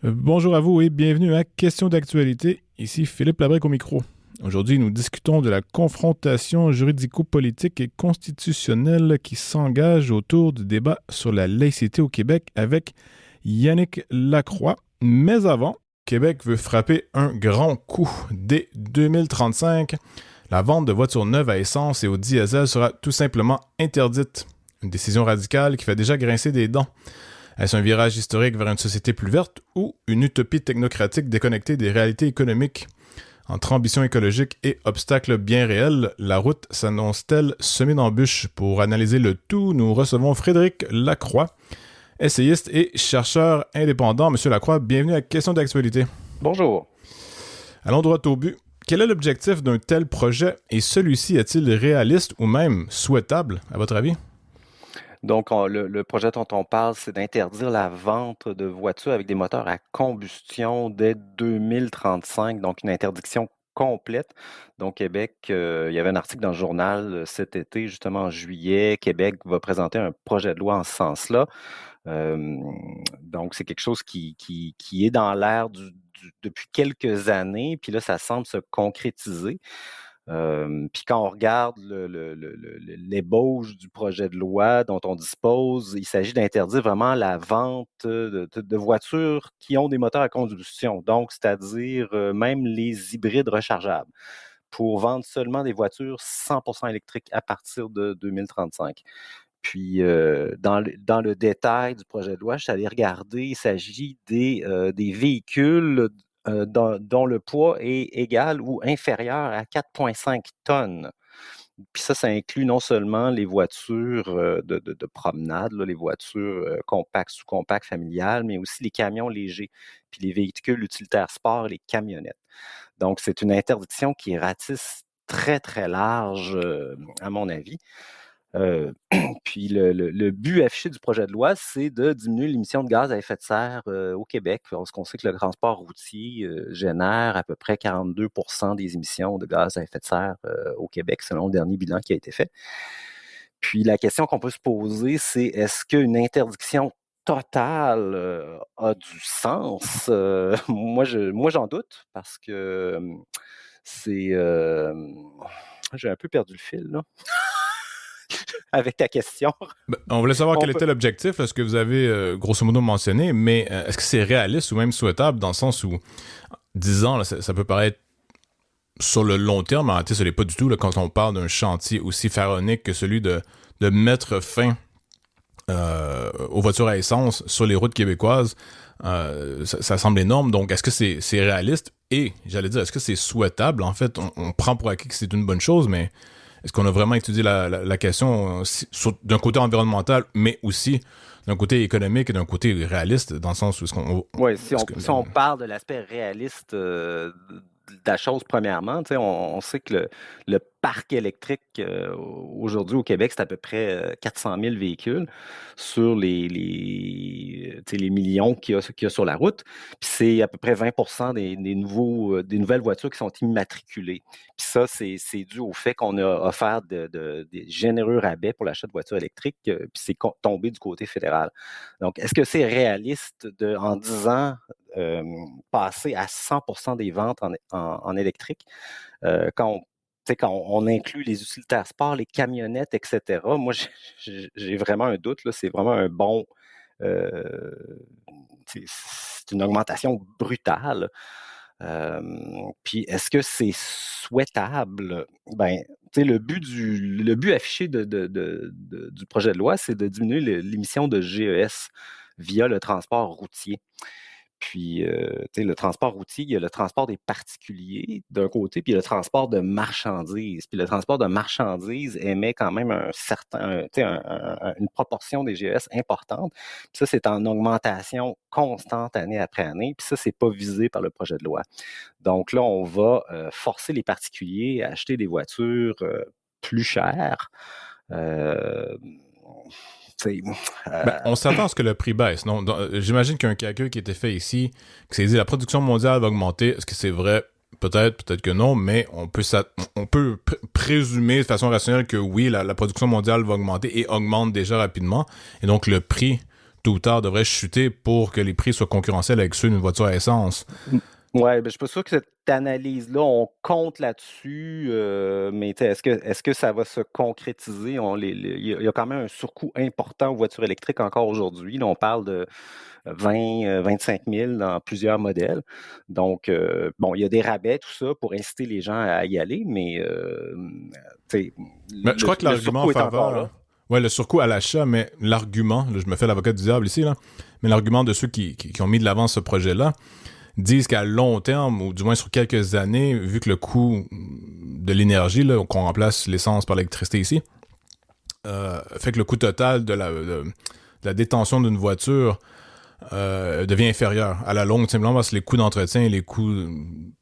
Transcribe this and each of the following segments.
Bonjour à vous et bienvenue à Question d'actualité. Ici Philippe Labrec au micro. Aujourd'hui, nous discutons de la confrontation juridico-politique et constitutionnelle qui s'engage autour du débat sur la laïcité au Québec avec Yannick Lacroix. Mais avant, Québec veut frapper un grand coup. Dès 2035, la vente de voitures neuves à essence et au diesel sera tout simplement interdite. Une décision radicale qui fait déjà grincer des dents. Est-ce un virage historique vers une société plus verte ou une utopie technocratique déconnectée des réalités économiques? Entre ambition écologique et obstacles bien réels, la route s'annonce-t-elle semée d'embûches? Pour analyser le tout, nous recevons Frédéric Lacroix, essayiste et chercheur indépendant. Monsieur Lacroix, bienvenue à Question d'actualité. Bonjour. Allons droit au but. Quel est l'objectif d'un tel projet et celui-ci est-il réaliste ou même souhaitable, à votre avis? Donc, le projet dont on parle, c'est d'interdire la vente de voitures avec des moteurs à combustion dès 2035, donc une interdiction complète. Donc, Québec, il y avait un article dans le journal cet été, justement en juillet. Québec va présenter un projet de loi en ce sens-là. Donc, c'est quelque chose qui est dans l'air depuis quelques années, puis là, ça semble se concrétiser. Puis quand on regarde l'ébauche du projet de loi dont on dispose, il s'agit d'interdire vraiment la vente de voitures qui ont des moteurs à combustion, donc c'est-à-dire même les hybrides rechargeables, pour vendre seulement des voitures 100% électriques à partir de 2035. Puis, dans le détail du projet de loi, je suis allé regarder, il s'agit des véhicules dont le poids est égal ou inférieur à 4,5 tonnes. Puis ça inclut non seulement les voitures de promenade, là, les voitures compactes, sous-compactes, familiales, mais aussi les camions légers, puis les véhicules utilitaires sport et les camionnettes. Donc, c'est une interdiction qui ratisse très, très large, à mon avis. Puis le but affiché du projet de loi, c'est de diminuer l'émission de gaz à effet de serre au Québec, parce qu'on sait que le transport routier génère à peu près 42% des émissions de gaz à effet de serre au Québec, selon le dernier bilan qui a été fait. Puis la question qu'on peut se poser, c'est est-ce qu'une interdiction totale a du sens? Moi, j'en doute, parce que c'est... j'ai un peu perdu le fil, là. Avec ta question. On voulait savoir On quel peut... était l'objectif, là, ce que vous avez grosso modo mentionné, mais est-ce que c'est réaliste ou même souhaitable dans le sens où 10 ans, là, ça peut paraître sur le long terme, mais en réalité, ce n'est pas du tout là, quand on parle d'un chantier aussi pharaonique que celui de mettre fin aux voitures à essence sur les routes québécoises. Ça semble énorme. Donc, est-ce que c'est réaliste? Et, j'allais dire, est-ce que c'est souhaitable? En fait, on prend pour acquis que c'est une bonne chose, mais est-ce qu'on a vraiment étudié la question d'un côté environnemental, mais aussi d'un côté économique et d'un côté réaliste, dans le sens où est-ce qu'on... Oui, si on parle de l'aspect réaliste de la chose, premièrement, on sait que le parc électrique aujourd'hui au Québec, c'est à peu près 400 000 véhicules sur les millions qu'il y a sur la route. Puis c'est à peu près 20% des nouvelles voitures qui sont immatriculées. Puis ça, c'est dû au fait qu'on a offert des généreux rabais pour l'achat de voitures électriques, puis c'est tombé du côté fédéral. Donc, est-ce que c'est réaliste en 10 ans passer à 100% des ventes en électrique quand on inclut les utilitaires sport, les camionnettes, etc. Moi, j'ai vraiment un doute. Là, c'est vraiment un bon... Euh, c'est une augmentation brutale. Puis, est-ce que c'est souhaitable? Ben, le but affiché du projet de loi, c'est de diminuer l'émission de GES via le transport routier. Puis, le transport routier, il y a le transport des particuliers d'un côté, puis il y a le transport de marchandises. Puis le transport de marchandises émet quand même une proportion des GES importante. Puis ça, c'est en augmentation constante année après année. Puis ça, c'est pas visé par le projet de loi. Donc là, on va forcer les particuliers à acheter des voitures plus chères. Euh, On s'attend à ce que le prix baisse. Non? J'imagine qu'il y a un calcul qui a été fait ici, qui s'est dit la production mondiale va augmenter. Est-ce que c'est vrai? Peut-être que non, mais on peut présumer de façon rationnelle que oui, la production mondiale va augmenter et augmente déjà rapidement. Et donc, le prix tôt ou tard, devrait chuter pour que les prix soient concurrentiels avec ceux d'une voiture à essence. Oui, ben, je ne suis pas sûr que cette analyse-là, on compte là-dessus, mais est-ce que ça va se concrétiser? Il y a quand même un surcoût important aux voitures électriques encore aujourd'hui. Là, on parle de 20, 25 000 dans plusieurs modèles. Donc, bon, il y a des rabais, tout ça, pour inciter les gens à y aller, mais Mais je crois que le l'argument en surcoût est encore faveur, là. ouais, le surcoût à l'achat, mais l'argument, là, je me fais l'avocat du diable ici, là, mais l'argument de ceux qui ont mis de l'avant ce projet-là, disent qu'à long terme, ou du moins sur quelques années, vu que le coût de l'énergie, là, qu'on remplace l'essence par l'électricité ici, fait que le coût total de la détention d'une voiture devient inférieur à la longue, simplement parce que les coûts d'entretien et les coûts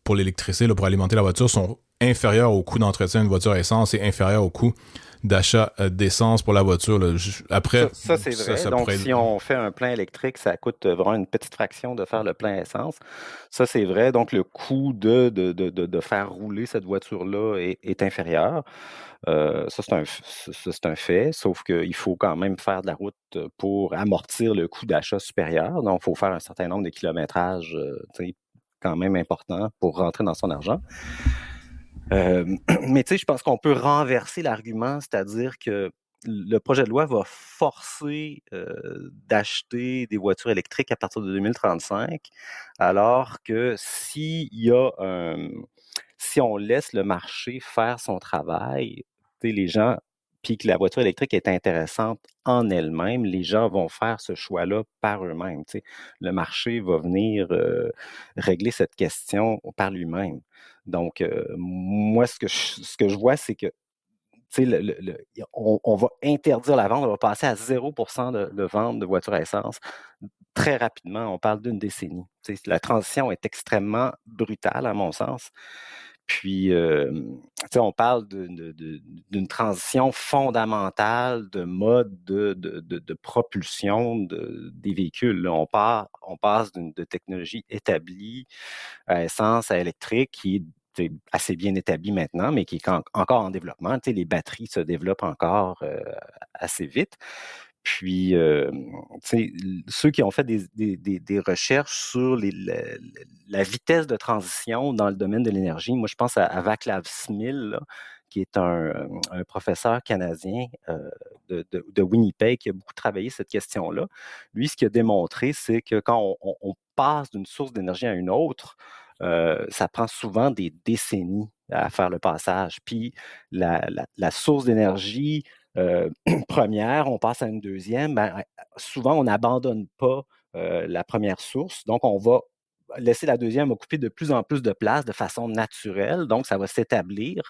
pour l'électricité, là, pour alimenter la voiture, sont inférieurs au coût d'entretien d'une voiture à essence et inférieurs au coût d'achat d'essence pour la voiture. Là. Après, Ça c'est vrai. ça Donc, pourrait... si on fait un plein électrique, ça coûte vraiment une petite fraction de faire le plein essence. Ça, c'est vrai. Donc, le coût de faire rouler cette voiture-là est inférieur. Ça, c'est un fait, sauf qu'il faut quand même faire de la route pour amortir le coût d'achat supérieur. Donc, il faut faire un certain nombre de kilométrages quand même important pour rentrer dans son argent. Mais tu sais, je pense qu'on peut renverser l'argument, c'est-à-dire que le projet de loi va forcer d'acheter des voitures électriques à partir de 2035, alors que si on laisse le marché faire son travail, tu sais, les gens, puis que la voiture électrique est intéressante en elle-même, les gens vont faire ce choix-là par eux-mêmes. Tu sais. Le marché va venir régler cette question par lui-même. Donc, moi, ce que je vois, c'est que tu sais, on va interdire la vente, on va passer à 0% de vente de voitures à essence très rapidement. On parle d'une décennie. Tu sais, la transition est extrêmement brutale, à mon sens. Puis, tu sais, on parle d'une transition fondamentale de mode de propulsion des véhicules. Là, on passe de technologie établie à essence, à électrique, qui est assez bien établie maintenant, mais qui est encore en développement. Tu sais, les batteries se développent encore assez vite. Puis, tu sais, ceux qui ont fait des recherches sur la vitesse de transition dans le domaine de l'énergie, moi, je pense à Václav Smil, là, qui est un professeur canadien de Winnipeg qui a beaucoup travaillé cette question-là. Lui, ce qu'il a démontré, c'est que quand on passe d'une source d'énergie à une autre, ça prend souvent des décennies à faire le passage. Puis la source d'énergie première, on passe à une deuxième, ben, souvent on n'abandonne pas la première source, donc on va laisser la deuxième occuper de plus en plus de place de façon naturelle, donc ça va s'établir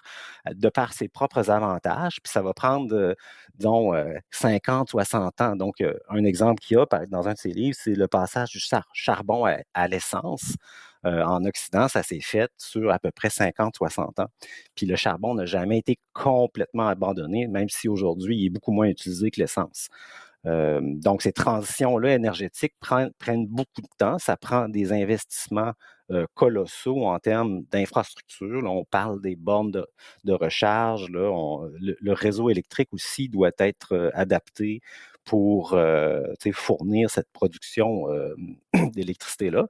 de par ses propres avantages, puis ça va prendre, disons, 50, 60 ans. Donc, un exemple qu'il y a dans un de ses livres, c'est le passage du charbon à l'essence. En Occident, ça s'est fait sur à peu près 50, 60 ans. Puis le charbon n'a jamais été complètement abandonné, même si aujourd'hui, il est beaucoup moins utilisé que l'essence. Donc, ces transitions-là énergétiques prennent beaucoup de temps. Ça prend des investissements colossaux en termes d'infrastructure. Là, on parle des bornes de recharge. Là, le réseau électrique aussi doit être adapté pour fournir cette production d'électricité-là.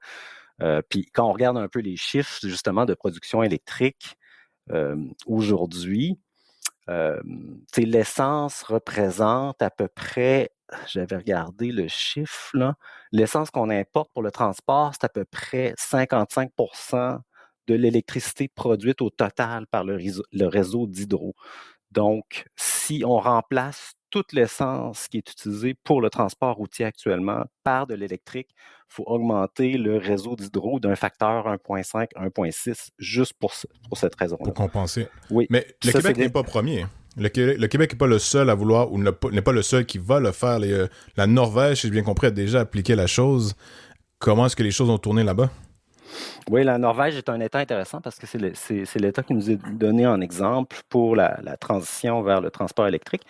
Puis quand on regarde un peu les chiffres justement de production électrique aujourd'hui, l'essence représente à peu près, j'avais regardé le chiffre, là, l'essence qu'on importe pour le transport, c'est à peu près 55% de l'électricité produite au total par le réseau d'hydro. Donc, si on remplace toute l'essence qui est utilisée pour le transport routier actuellement par de l'électrique, il faut augmenter le réseau d'hydro d'un facteur 1,5, 1,6 juste pour cette raison-là. Pour compenser. Oui. Mais le Québec n'est pas premier. Le Québec n'est pas le seul à vouloir, ou n'est pas le seul qui va le faire. La Norvège, si j'ai bien compris, a déjà appliqué la chose. Comment est-ce que les choses ont tourné là-bas? Oui, la Norvège est un État intéressant parce que c'est l'État qui nous est donné en exemple pour la transition vers le transport électrique.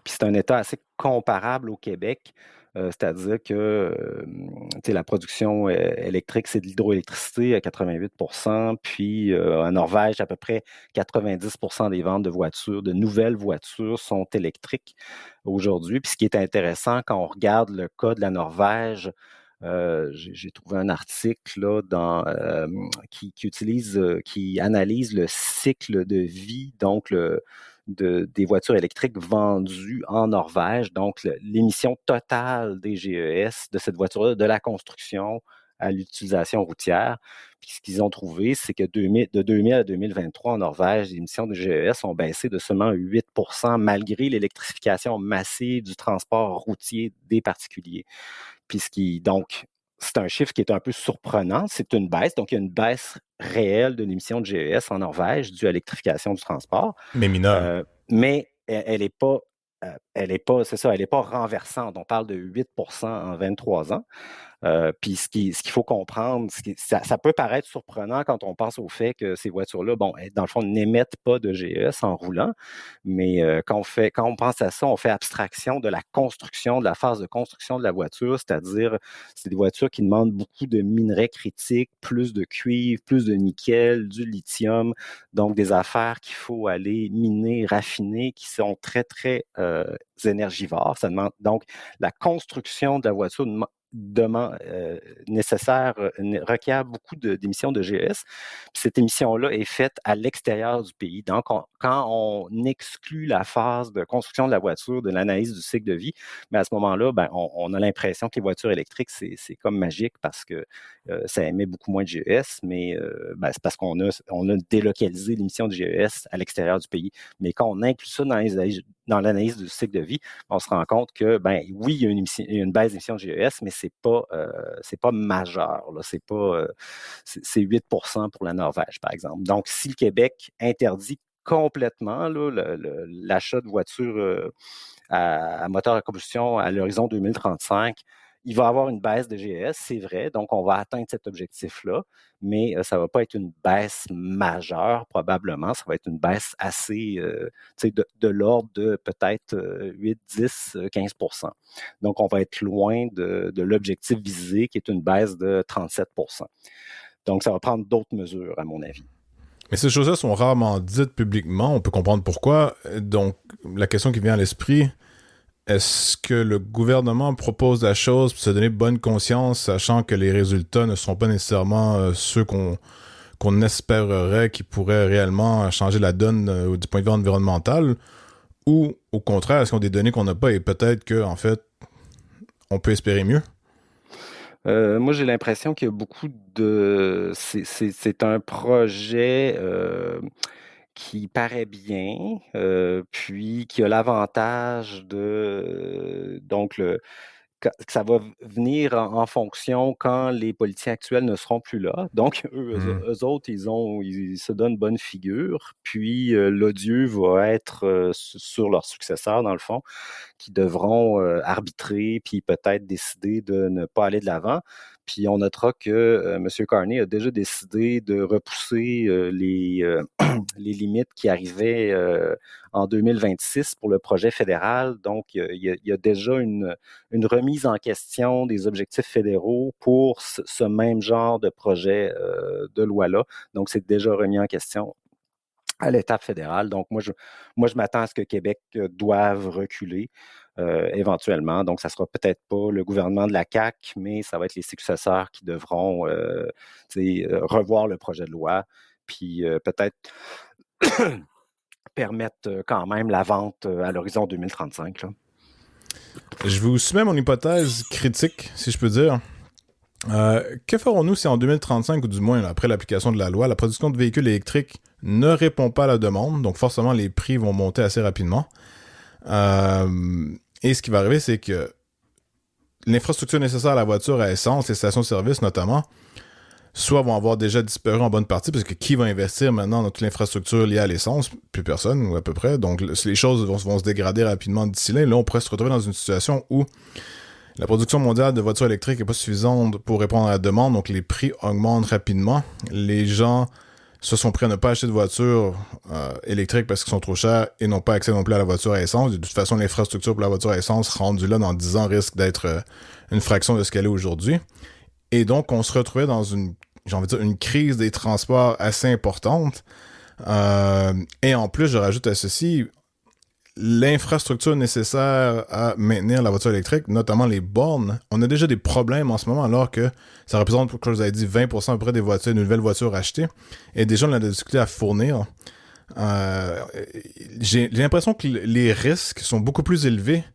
Puis c'est un État assez comparable au Québec. c'est-à-dire que la production électrique, c'est de l'hydroélectricité à 88%, puis en Norvège, à peu près 90% des ventes de voitures, de nouvelles voitures sont électriques aujourd'hui. Puis ce qui est intéressant quand on regarde le cas de la Norvège, j'ai trouvé un article là, qui analyse le cycle de vie, donc des voitures électriques vendues en Norvège, donc l'émission totale des GES de cette voiture-là, de la construction à l'utilisation routière. Puis ce qu'ils ont trouvé, c'est que de 2000 à 2023, en Norvège, les émissions de GES ont baissé de seulement 8% malgré l'électrification massive du transport routier des particuliers. Puis donc, c'est un chiffre qui est un peu surprenant. C'est une baisse. Donc, il y a une baisse réelle de l'émission de GES en Norvège due à l'électrification du transport. Mais mineur. Mais elle n'est pas, c'est ça, elle n'est pas renversante. On parle de 8% en 23 ans. Puis ce qu'il faut comprendre, ça peut paraître surprenant quand on pense au fait que ces voitures-là, bon, dans le fond, n'émettent pas de GES en roulant, mais quand on pense à ça, on fait abstraction de la construction, de la phase de construction de la voiture, c'est-à-dire c'est des voitures qui demandent beaucoup de minerais critiques, plus de cuivre, plus de nickel, du lithium, donc des affaires qu'il faut aller miner, raffiner, qui sont très, très énergivores. Ça demande donc la construction de la voiture requiert beaucoup d'émissions de GES. Puis cette émission-là est faite à l'extérieur du pays. Donc, quand on exclut la phase de construction de la voiture, de l'analyse du cycle de vie, mais à ce moment-là, on a l'impression que les voitures électriques, c'est comme magique parce que ça émet beaucoup moins de GES, mais c'est parce qu'on a délocalisé l'émission de GES à l'extérieur du pays. Mais quand on inclut ça dans l'analyse du cycle de vie, on se rend compte que, oui, il y a une baisse d'émissions de GES, mais c'est pas majeur. Là. C'est 8% pour la Norvège, par exemple. Donc, si le Québec interdit complètement là, l'achat de voitures à moteur à combustion à l'horizon 2035, il va y avoir une baisse de GES, c'est vrai, donc on va atteindre cet objectif-là, mais ça ne va pas être une baisse majeure, probablement, ça va être une baisse assez, de l'ordre de peut-être 8, 10, 15%. Donc, on va être loin de l'objectif visé, qui est une baisse de 37%. Donc, ça va prendre d'autres mesures, à mon avis. Mais ces choses-là sont rarement dites publiquement, on peut comprendre pourquoi. Donc, la question qui vient à l'esprit, est-ce que le gouvernement propose la chose pour se donner bonne conscience, sachant que les résultats ne sont pas nécessairement ceux qu'on espérerait qui pourraient réellement changer la donne du point de vue environnemental? Ou, au contraire, est-ce qu'on a des données qu'on n'a pas et peut-être qu'en fait, on peut espérer mieux? Moi, j'ai l'impression qu'il y a beaucoup de... C'est un projet qui paraît bien, puis qui a l'avantage que ça va venir en fonction quand les politiciens actuels ne seront plus là. Donc, eux autres, ils se donnent bonne figure, puis l'odieux va être sur leurs successeurs, dans le fond, qui devront arbitrer, puis peut-être décider de ne pas aller de l'avant. Puis on notera que M. Carney a déjà décidé de repousser les limites qui arrivaient en 2026 pour le projet fédéral. Donc, il y a déjà une remise en question des objectifs fédéraux pour ce même genre de projet de loi-là. Donc, c'est déjà remis en question à l'étape fédérale. Donc, moi, je m'attends à ce que Québec doive reculer éventuellement. Donc, ça ne sera peut-être pas le gouvernement de la CAQ, mais ça va être les successeurs qui devront revoir le projet de loi, puis peut-être permettre quand même la vente à l'horizon 2035. Là. Je vous soumets mon hypothèse critique, si je peux dire. Que ferons-nous si en 2035, ou du moins après l'application de la loi, la production de véhicules électriques ne répond pas à la demande, donc forcément les prix vont monter assez rapidement. Et ce qui va arriver, c'est que l'infrastructure nécessaire à la voiture à essence, les stations-service notamment, soit vont avoir déjà disparu en bonne partie, parce que qui va investir maintenant dans toute l'infrastructure liée à l'essence? Plus personne, ou à peu près. Donc les choses vont se dégrader rapidement d'ici là. Et là, on pourrait se retrouver dans une situation où la production mondiale de voitures électriques n'est pas suffisante pour répondre à la demande, donc les prix augmentent rapidement. Les gens se sont pris à ne pas acheter de voitures électriques parce qu'ils sont trop chers et n'ont pas accès non plus à la voiture à essence. De toute façon, l'infrastructure pour la voiture à essence rendue là dans 10 ans risque d'être une fraction de ce qu'elle est aujourd'hui. Et donc, on se retrouvait dans j'ai envie de dire, une crise des transports assez importante. Et en plus, je rajoute à ceci, l'infrastructure nécessaire à maintenir la voiture électrique, notamment les bornes, on a déjà des problèmes en ce moment alors que ça représente, comme je vous avais dit, 20% à peu près des voitures, de nouvelles voitures achetées. Et déjà, on a des difficultés à fournir. J'ai l'impression que les risques sont beaucoup plus élevés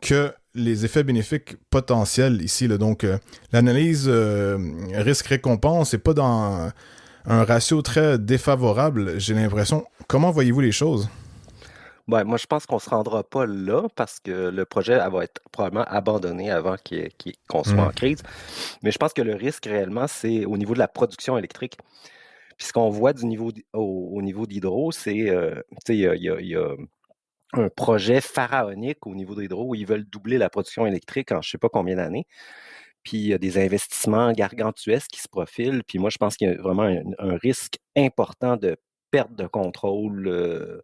que les effets bénéfiques potentiels ici. Là. Donc, l'analyse risque-récompense n'est pas dans un ratio très défavorable, j'ai l'impression. Comment voyez-vous les choses? Ouais, moi, je pense qu'on se rendra pas là parce que le projet va être probablement abandonné avant qu'on soit Mm. en crise. Mais je pense que le risque réellement, c'est au niveau de la production électrique. Puis ce qu'on voit au niveau d'Hydro, c'est, tu sais, il y a un projet pharaonique au niveau d'Hydro où ils veulent doubler la production électrique en je sais pas combien d'années. Puis il y a des investissements gargantuesques qui se profilent. Puis moi, je pense qu'il y a vraiment un risque important de perte de contrôle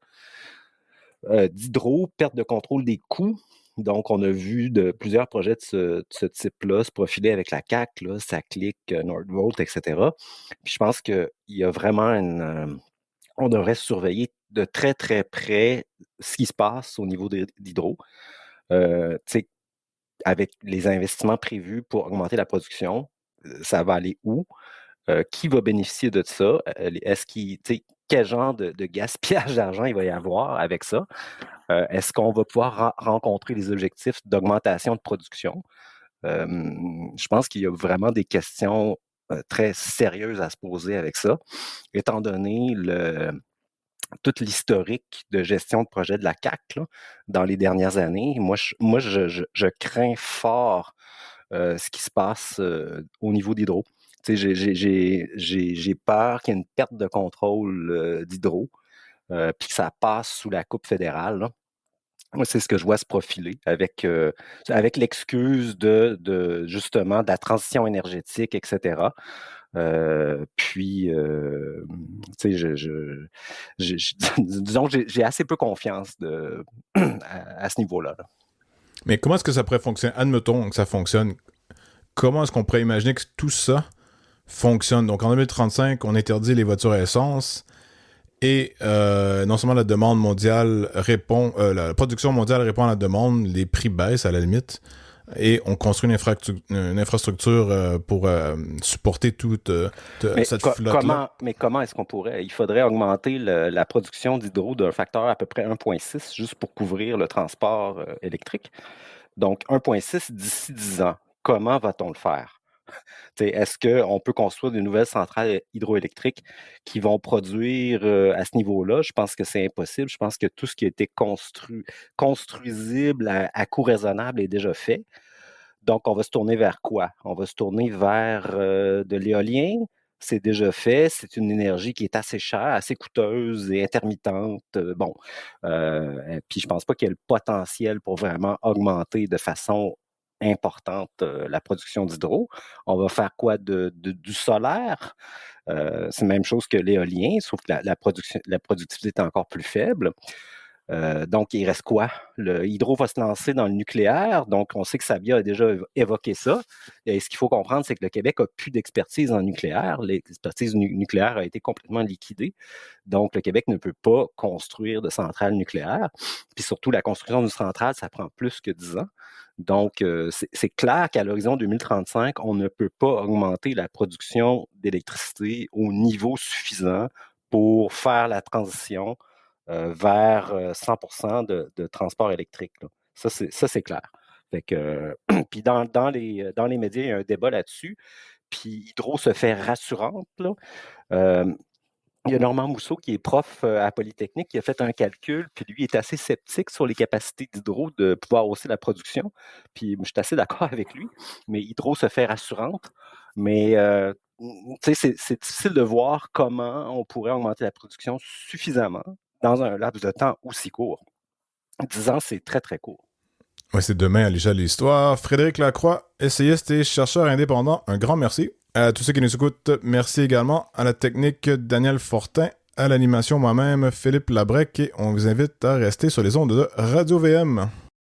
d'Hydro, perte de contrôle des coûts. Donc, on a vu plusieurs projets de ce type-là se profiler avec la CAQ, là, Saclic, Nordvolt, etc. Puis je pense qu'il y a vraiment on devrait surveiller de très, très près ce qui se passe au niveau d'Hydro. Tu sais, avec les investissements prévus pour augmenter la production, ça va aller où? Qui va bénéficier de ça? Quel genre de gaspillage d'argent il va y avoir avec ça? Est-ce qu'on va pouvoir rencontrer les objectifs d'augmentation de production? Je pense qu'il y a vraiment des questions très sérieuses à se poser avec ça, étant donné tout l'historique de gestion de projet de la CAQ là, dans les dernières années. Je crains fort ce qui se passe au niveau d'Hydro. J'ai peur qu'il y ait une perte de contrôle d'Hydro, puis que ça passe sous la coupe fédérale. Là. Moi, c'est ce que je vois se profiler avec l'excuse justement de la transition énergétique, etc. Puis, tu sais, disons que j'ai assez peu confiance à ce niveau-là. Là. Mais comment est-ce que ça pourrait fonctionner? Admettons que ça fonctionne. Comment est-ce qu'on pourrait imaginer que tout ça fonctionne? Donc en 2035, on interdit les voitures à essence et non seulement la demande mondiale la production mondiale répond à la demande, les prix baissent à la limite et on construit une infrastructure pour supporter toute cette flotte-là. Mais comment est-ce qu'on pourrait? Il faudrait augmenter la production d'hydro d'un facteur à peu près 1,6 juste pour couvrir le transport électrique. Donc 1,6 d'ici 10 ans. Comment va-t-on le faire? Est-ce qu'on peut construire de nouvelles centrales hydroélectriques qui vont produire à ce niveau-là? Je pense que c'est impossible. Je pense que tout ce qui a été construisible à coût raisonnable est déjà fait. Donc, on va se tourner vers quoi? On va se tourner vers de l'éolien. C'est déjà fait. C'est une énergie qui est assez chère, assez coûteuse et intermittente. Puis je pense pas qu'il y ait le potentiel pour vraiment augmenter de façon importante la production d'hydro. On va faire quoi du solaire? C'est la même chose que l'éolien, sauf que la productivité est encore plus faible. Donc, il reste quoi? Le Hydro va se lancer dans le nucléaire. Donc, on sait que Sabia a déjà évoqué ça. Et ce qu'il faut comprendre, c'est que le Québec n'a plus d'expertise en nucléaire. L'expertise nucléaire a été complètement liquidée. Donc, le Québec ne peut pas construire de centrales nucléaires. Puis surtout, la construction d'une centrale, ça prend plus que 10 ans. Donc, c'est clair qu'à l'horizon 2035, on ne peut pas augmenter la production d'électricité au niveau suffisant pour faire la transition vers 100% de transport électrique. Là. Ça, c'est clair. Fait que, puis dans les médias, il y a un débat là-dessus. Puis Hydro se fait rassurante. Là. Il y a Normand Mousseau qui est prof à Polytechnique qui a fait un calcul, puis lui est assez sceptique sur les capacités d'Hydro de pouvoir hausser la production. Puis je suis assez d'accord avec lui, mais Hydro se fait rassurante. Mais c'est difficile de voir comment on pourrait augmenter la production suffisamment dans un laps de temps aussi court. 10 ans, c'est très, très court. Ouais, c'est demain à l'échelle de l'histoire. Frédéric Lacroix, essayiste et chercheur indépendant, un grand merci. À tous ceux qui nous écoutent, merci également à la technique Daniel Fortin, à l'animation moi-même Philippe Labrec et on vous invite à rester sur les ondes de Radio VM.